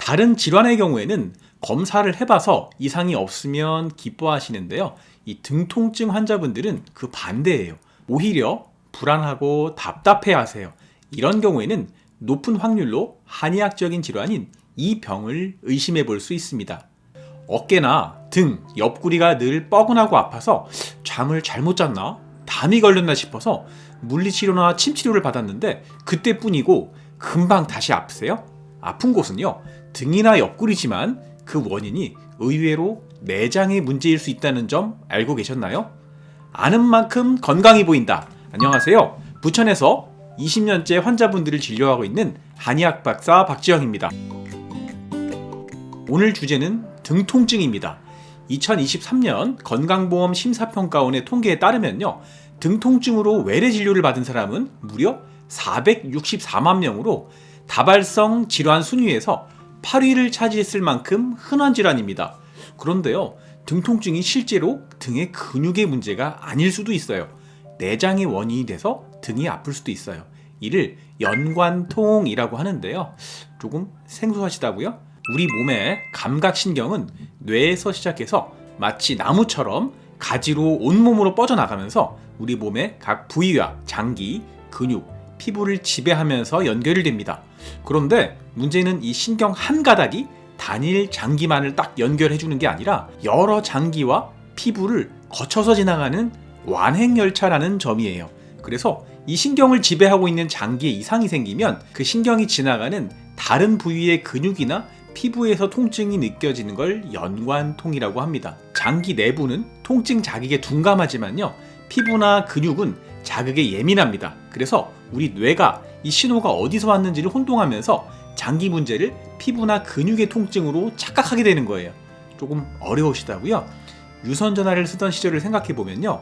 다른 질환의 경우에는 검사를 해봐서 이상이 없으면 기뻐하시는데요. 이 등통증 환자분들은 그 반대예요. 오히려 불안하고 답답해 하세요. 이런 경우에는 높은 확률로 한의학적인 질환인 이 병을 의심해 볼 수 있습니다. 어깨나 등, 옆구리가 늘 뻐근하고 아파서 잠을 잘못 잤나? 담이 걸렸나 싶어서 물리치료나 침치료를 받았는데 그때뿐이고 금방 다시 아프세요? 아픈 곳은요, 등이나 옆구리지만 그 원인이 의외로 내장의 문제일 수 있다는 점 알고 계셨나요? 아는 만큼 건강해 보인다. 안녕하세요. 부천에서 20년째 환자분들을 진료하고 있는 한의학 박사 박지영입니다. 오늘 주제는 등통증입니다. 2023년 건강보험 심사평가원의 통계에 따르면요, 등통증으로 외래 진료를 받은 사람은 무려 464만 명으로 다발성 질환 순위에서 8위를 차지했을 만큼 흔한 질환입니다. 그런데요, 등통증이 실제로 등의 근육의 문제가 아닐 수도 있어요. 내장의 원인이 돼서 등이 아플 수도 있어요. 이를 연관통이라고 하는데요. 조금 생소하시다고요? 우리 몸의 감각신경은 뇌에서 시작해서 마치 나무처럼 가지로 온몸으로 뻗어나가면서 우리 몸의 각 부위와 장기, 근육, 피부를 지배하면서 연결이 됩니다. 그런데 문제는 이 신경 한 가닥이 단일 장기만을 딱 연결해주는 게 아니라 여러 장기와 피부를 거쳐서 지나가는 완행열차라는 점이에요. 그래서 이 신경을 지배하고 있는 장기에 이상이 생기면 그 신경이 지나가는 다른 부위의 근육이나 피부에서 통증이 느껴지는 걸 연관통이라고 합니다. 장기 내부는 통증 자극에 둔감하지만요, 피부나 근육은 자극에 예민합니다. 그래서 우리 뇌가 이 신호가 어디서 왔는지를 혼동하면서 장기 문제를 피부나 근육의 통증으로 착각하게 되는 거예요. 조금 어려우시다고요? 유선전화를 쓰던 시절을 생각해보면요,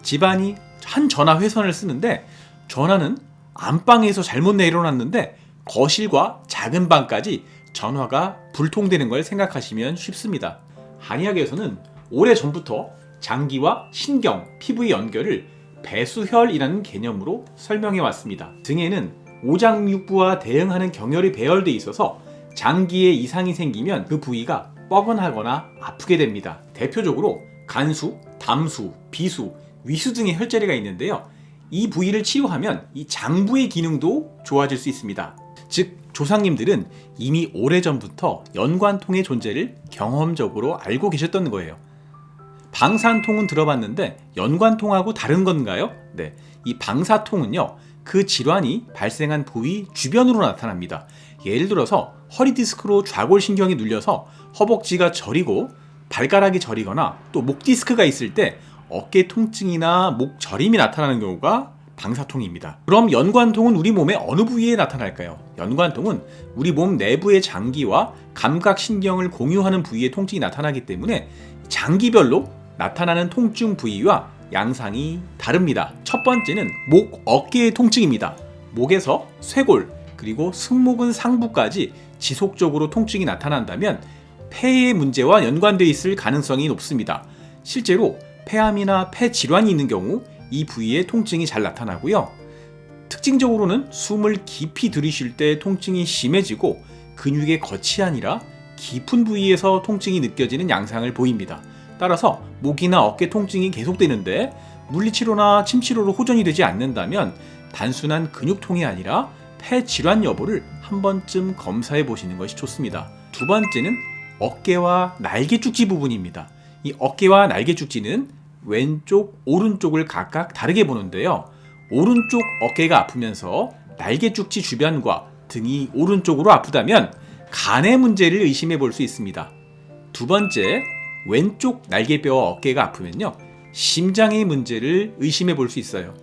집안이 한 전화 회선을 쓰는데 전화는 안방에서 잘못 내려놨는데 거실과 작은 방까지 전화가 불통되는 걸 생각하시면 쉽습니다. 한의학에서는 오래전부터 장기와 신경, 피부의 연결을 배수혈이라는 개념으로 설명해 왔습니다. 등에는 오장육부와 대응하는 경혈이 배열돼 있어서 장기에 이상이 생기면 그 부위가 뻐근하거나 아프게 됩니다. 대표적으로 간수, 담수, 비수, 위수 등의 혈자리가 있는데요, 이 부위를 치유하면 이 장부의 기능도 좋아질 수 있습니다. 즉, 조상님들은 이미 오래전부터 연관통의 존재를 경험적으로 알고 계셨던 거예요. 방사통은 들어봤는데 연관통하고 다른 건가요? 네, 이 방사통은요, 그 질환이 발생한 부위 주변으로 나타납니다. 예를 들어서 허리 디스크로 좌골신경이 눌려서 허벅지가 저리고 발가락이 저리거나 또 목 디스크가 있을 때 어깨 통증이나 목 저림이 나타나는 경우가 방사통입니다. 그럼 연관통은 우리 몸의 어느 부위에 나타날까요? 연관통은 우리 몸 내부의 장기와 감각신경을 공유하는 부위에 통증이 나타나기 때문에 장기별로 나타나는 통증 부위와 양상이 다릅니다. 첫 번째는 목, 어깨의 통증입니다. 목에서 쇄골, 그리고 승모근 상부까지 지속적으로 통증이 나타난다면 폐의 문제와 연관되어 있을 가능성이 높습니다. 실제로 폐암이나 폐질환이 있는 경우 이 부위에 통증이 잘 나타나고요. 특징적으로는 숨을 깊이 들이쉴 때 통증이 심해지고 근육의 겉이 아니라 깊은 부위에서 통증이 느껴지는 양상을 보입니다. 따라서 목이나 어깨 통증이 계속되는데 물리치료나 침치료로 호전이 되지 않는다면 단순한 근육통이 아니라 폐질환 여부를 한 번쯤 검사해 보시는 것이 좋습니다. 두 번째는 어깨와 날개축지 부분입니다. 이 어깨와 날개축지는 왼쪽, 오른쪽을 각각 다르게 보는데요, 오른쪽 어깨가 아프면서 날개축지 주변과 등이 오른쪽으로 아프다면 간의 문제를 의심해 볼 수 있습니다. 두 번째, 왼쪽 날개뼈와 어깨가 아프면요, 심장의 문제를 의심해 볼 수 있어요.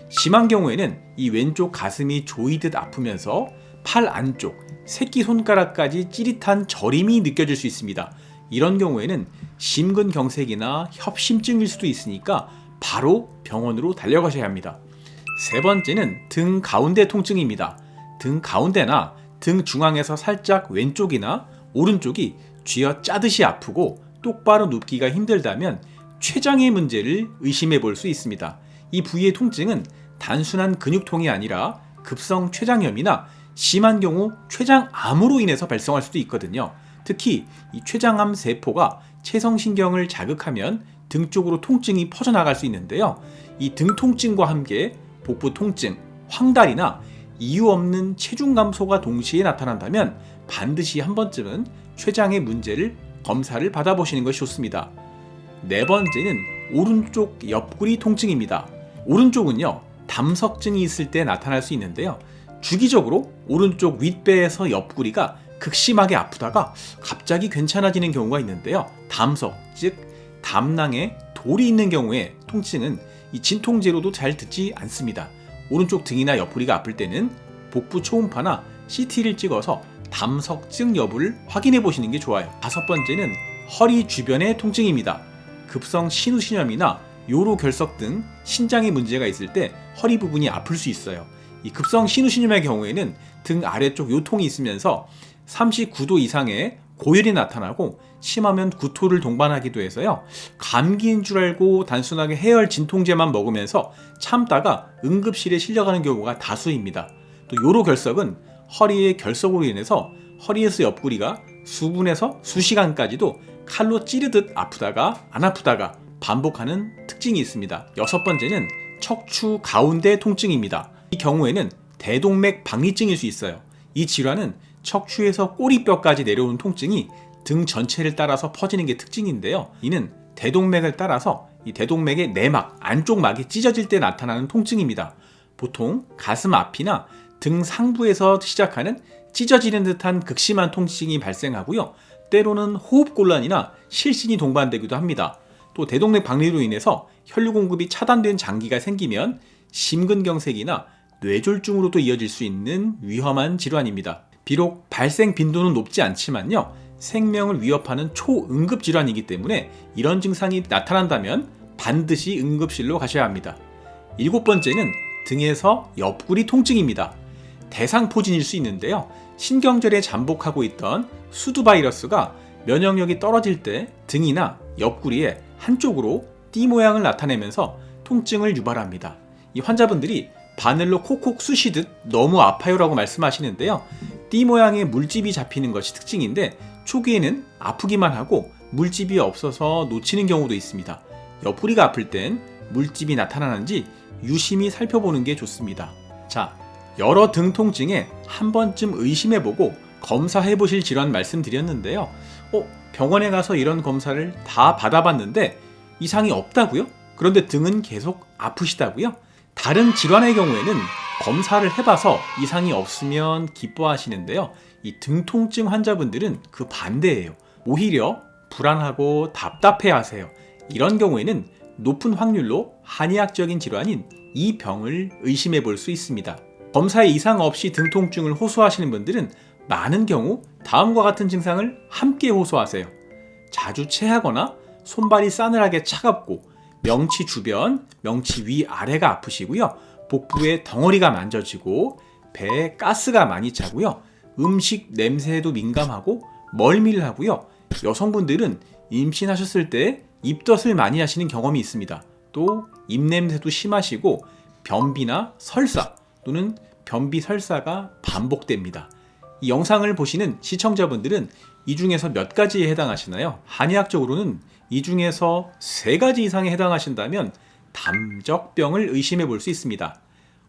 심한 경우에는 이 왼쪽 가슴이 조이듯 아프면서 팔 안쪽, 새끼손가락까지 찌릿한 저림이 느껴질 수 있습니다. 이런 경우에는 심근경색이나 협심증일 수도 있으니까 바로 병원으로 달려가셔야 합니다. 세 번째는 등 가운데 통증입니다. 등 가운데나 등 중앙에서 살짝 왼쪽이나 오른쪽이 쥐어 짜듯이 아프고 똑바로 눕기가 힘들다면 췌장의 문제를 의심해 볼 수 있습니다. 이 부위의 통증은 단순한 근육통이 아니라 급성 췌장염이나 심한 경우 췌장암으로 인해서 발생할 수도 있거든요. 특히 이 췌장암 세포가 체성신경을 자극하면 등 쪽으로 통증이 퍼져나갈 수 있는데요. 이 등 통증과 함께 복부 통증, 황달이나 이유 없는 체중 감소가 동시에 나타난다면 반드시 한 번쯤은 췌장의 문제를 검사를 받아보시는 것이 좋습니다. 네 번째는 오른쪽 옆구리 통증입니다. 오른쪽은요, 담석증이 있을 때 나타날 수 있는데요. 주기적으로 오른쪽 윗배에서 옆구리가 극심하게 아프다가 갑자기 괜찮아지는 경우가 있는데요. 담석, 즉 담낭에 돌이 있는 경우에 통증은 이 진통제로도 잘 듣지 않습니다. 오른쪽 등이나 옆구리가 아플 때는 복부 초음파나 CT를 찍어서 담석증 여부를 확인해 보시는 게 좋아요. 다섯 번째는 허리 주변의 통증입니다. 급성 신우신염이나 요로결석 등 신장에 문제가 있을 때 허리 부분이 아플 수 있어요. 이 급성 신우신염의 경우에는 등 아래쪽 요통이 있으면서 39도 이상의 고열이 나타나고 심하면 구토를 동반하기도 해서요. 감기인 줄 알고 단순하게 해열 진통제만 먹으면서 참다가 응급실에 실려가는 경우가 다수입니다. 또 요로결석은 허리의 결석으로 인해서 허리에서 옆구리가 수분에서 수시간까지도 칼로 찌르듯 아프다가 안 아프다가 반복하는 특징이 있습니다. 여섯 번째는 척추 가운데 통증입니다. 이 경우에는 대동맥 박리증일 수 있어요. 이 질환은 척추에서 꼬리뼈까지 내려오는 통증이 등 전체를 따라서 퍼지는 게 특징인데요. 이는 대동맥을 따라서 이 대동맥의 내막, 안쪽 막이 찢어질 때 나타나는 통증입니다. 보통 가슴 앞이나 등 상부에서 시작하는 찢어지는 듯한 극심한 통증이 발생하고요. 때로는 호흡곤란이나 실신이 동반되기도 합니다. 또 대동맥 박리로 인해서 혈류 공급이 차단된 장기가 생기면 심근경색이나 뇌졸중으로도 이어질 수 있는 위험한 질환입니다. 비록 발생 빈도는 높지 않지만요, 생명을 위협하는 초응급 질환이기 때문에 이런 증상이 나타난다면 반드시 응급실로 가셔야 합니다. 일곱 번째는 등에서 옆구리 통증입니다. 대상포진일 수 있는데요, 신경절에 잠복하고 있던 수두 바이러스가 면역력이 떨어질 때 등이나 옆구리에 한쪽으로 띠 모양을 나타내면서 통증을 유발합니다. 이 환자분들이 바늘로 콕콕 쑤시듯 너무 아파요라고 말씀하시는데요. 띠 모양의 물집이 잡히는 것이 특징인데 초기에는 아프기만 하고 물집이 없어서 놓치는 경우도 있습니다. 옆구리가 아플 땐 물집이 나타나는지 유심히 살펴보는 게 좋습니다. 자, 여러 등 통증에 한 번쯤 의심해보고 검사해보실 질환 말씀드렸는데요. 병원에 가서 이런 검사를 다 받아봤는데 이상이 없다고요? 그런데 등은 계속 아프시다고요? 다른 질환의 경우에는 검사를 해봐서 이상이 없으면 기뻐하시는데요. 이 등 통증 환자분들은 그 반대예요. 오히려 불안하고 답답해하세요. 이런 경우에는 높은 확률로 한의학적인 질환인 이 병을 의심해 볼 수 있습니다. 검사에 이상 없이 등 통증을 호소하시는 분들은 많은 경우 다음과 같은 증상을 함께 호소하세요. 자주 체하거나 손발이 싸늘하게 차갑고 명치 주변, 명치 위아래가 아프시고요. 복부에 덩어리가 만져지고 배에 가스가 많이 차고요. 음식 냄새에도 민감하고 멀밀하고요. 여성분들은 임신하셨을 때 입덧을 많이 하시는 경험이 있습니다. 또 입냄새도 심하시고 변비나 설사 또는 변비 설사가 반복됩니다. 이 영상을 보시는 시청자분들은 이 중에서 몇 가지에 해당하시나요? 한의학적으로는 이 중에서 3가지 이상에 해당하신다면 담적병을 의심해 볼 수 있습니다.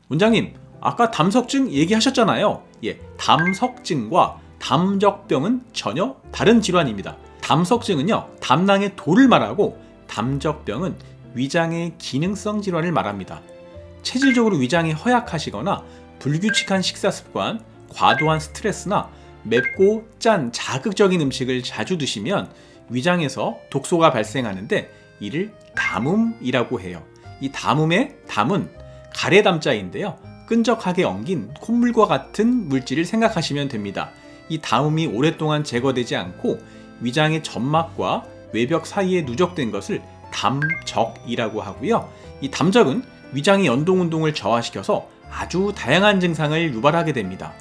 원장님, 아까 담석증 얘기하셨잖아요. 예, 담석증과 담적병은 전혀 다른 질환입니다. 담석증은요, 담낭의 돌을 말하고 담적병은 위장의 기능성 질환을 말합니다. 체질적으로 위장이 허약하시거나 불규칙한 식사 습관, 과도한 스트레스나 맵고 짠 자극적인 음식을 자주 드시면 위장에서 독소가 발생하는데 이를 담음이라고 해요. 이 담음의 담은 가래담자인데요. 끈적하게 엉긴 콧물과 같은 물질을 생각하시면 됩니다. 이 담음이 오랫동안 제거되지 않고 위장의 점막과 외벽 사이에 누적된 것을 담적이라고 하고요. 이 담적은 위장의 연동운동을 저하시켜서 아주 다양한 증상을 유발하게 됩니다.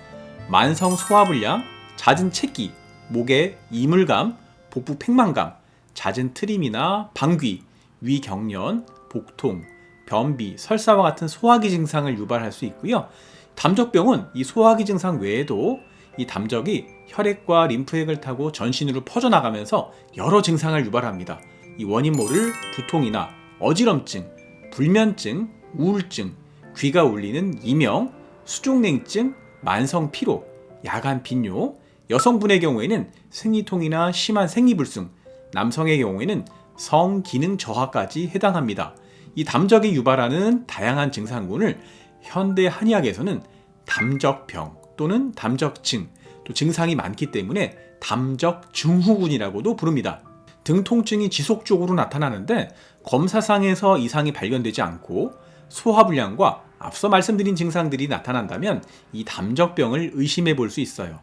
만성 소화불량, 잦은 체기, 목에 이물감, 복부 팽만감, 잦은 트림이나 방귀, 위경련, 복통, 변비, 설사와 같은 소화기 증상을 유발할 수 있고요. 담적병은 이 소화기 증상 외에도 이 담적이 혈액과 림프액을 타고 전신으로 퍼져나가면서 여러 증상을 유발합니다. 이 원인 모를 두통이나 어지럼증, 불면증, 우울증, 귀가 울리는 이명, 수족냉증, 만성 피로, 야간 빈뇨, 여성분의 경우에는 생리통이나 심한 생리불순, 남성의 경우에는 성기능 저하까지 해당합니다. 이 담적이 유발하는 다양한 증상군을 현대 한의학에서는 담적병 또는 담적증, 또 증상이 많기 때문에 담적증후군이라고도 부릅니다. 등 통증이 지속적으로 나타나는데 검사상에서 이상이 발견되지 않고 소화불량과 앞서 말씀드린 증상들이 나타난다면 이 담적병을 의심해 볼 수 있어요.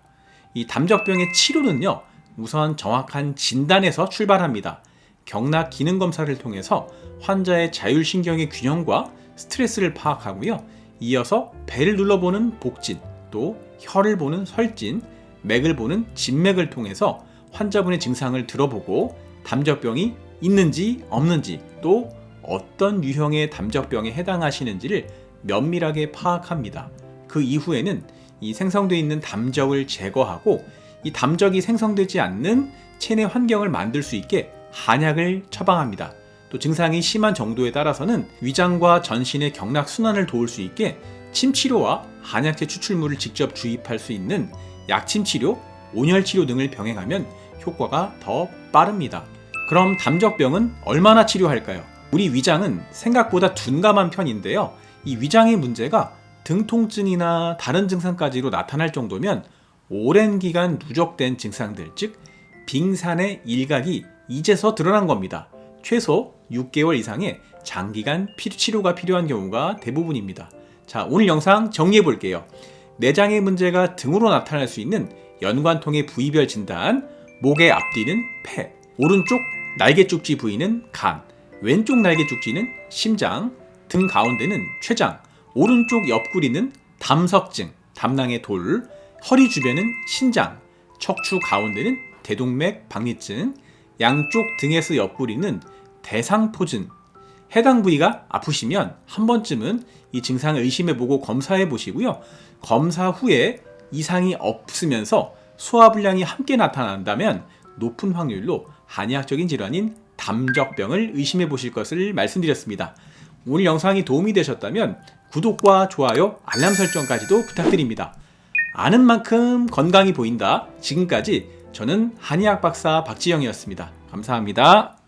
이 담적병의 치료는요, 우선 정확한 진단에서 출발합니다. 경락 기능 검사를 통해서 환자의 자율신경의 균형과 스트레스를 파악하고요. 이어서 배를 눌러보는 복진, 또 혀를 보는 설진, 맥을 보는 진맥을 통해서 환자분의 증상을 들어보고 담적병이 있는지 없는지, 또 어떤 유형의 담적병에 해당하시는지를 면밀하게 파악합니다. 그 이후에는 이 생성되어 있는 담적을 제거하고 이 담적이 생성되지 않는 체내 환경을 만들 수 있게 한약을 처방합니다. 또 증상이 심한 정도에 따라서는 위장과 전신의 경락 순환을 도울 수 있게 침치료와 한약재 추출물을 직접 주입할 수 있는 약침치료, 온열치료 등을 병행하면 효과가 더 빠릅니다. 그럼 담적병은 얼마나 치료할까요? 우리 위장은 생각보다 둔감한 편인데요. 이 위장의 문제가 등 통증이나 다른 증상까지로 나타날 정도면 오랜 기간 누적된 증상들, 즉 빙산의 일각이 이제서 드러난 겁니다. 최소 6개월 이상의 장기간 치료가 필요한 경우가 대부분입니다. 자, 오늘 영상 정리해 볼게요. 내장의 문제가 등으로 나타날 수 있는 연관통의 부위별 진단, 목의 앞뒤는 폐, 오른쪽 날개 쪽지 부위는 간, 왼쪽 날개 쪽지는 심장, 등 가운데는 췌장, 오른쪽 옆구리는 담석증, 담낭의 돌, 허리 주변은 신장, 척추 가운데는 대동맥 박리증, 양쪽 등에서 옆구리는 대상포진. 해당 부위가 아프시면 한 번쯤은 이 증상을 의심해보고 검사해보시고요. 검사 후에 이상이 없으면서 소화불량이 함께 나타난다면 높은 확률로 한의학적인 질환인 담적병을 의심해보실 것을 말씀드렸습니다. 오늘 영상이 도움이 되셨다면 구독과 좋아요, 알람 설정까지도 부탁드립니다. 아는 만큼 건강이 보인다. 지금까지 저는 한의학 박사 박지영이었습니다. 감사합니다.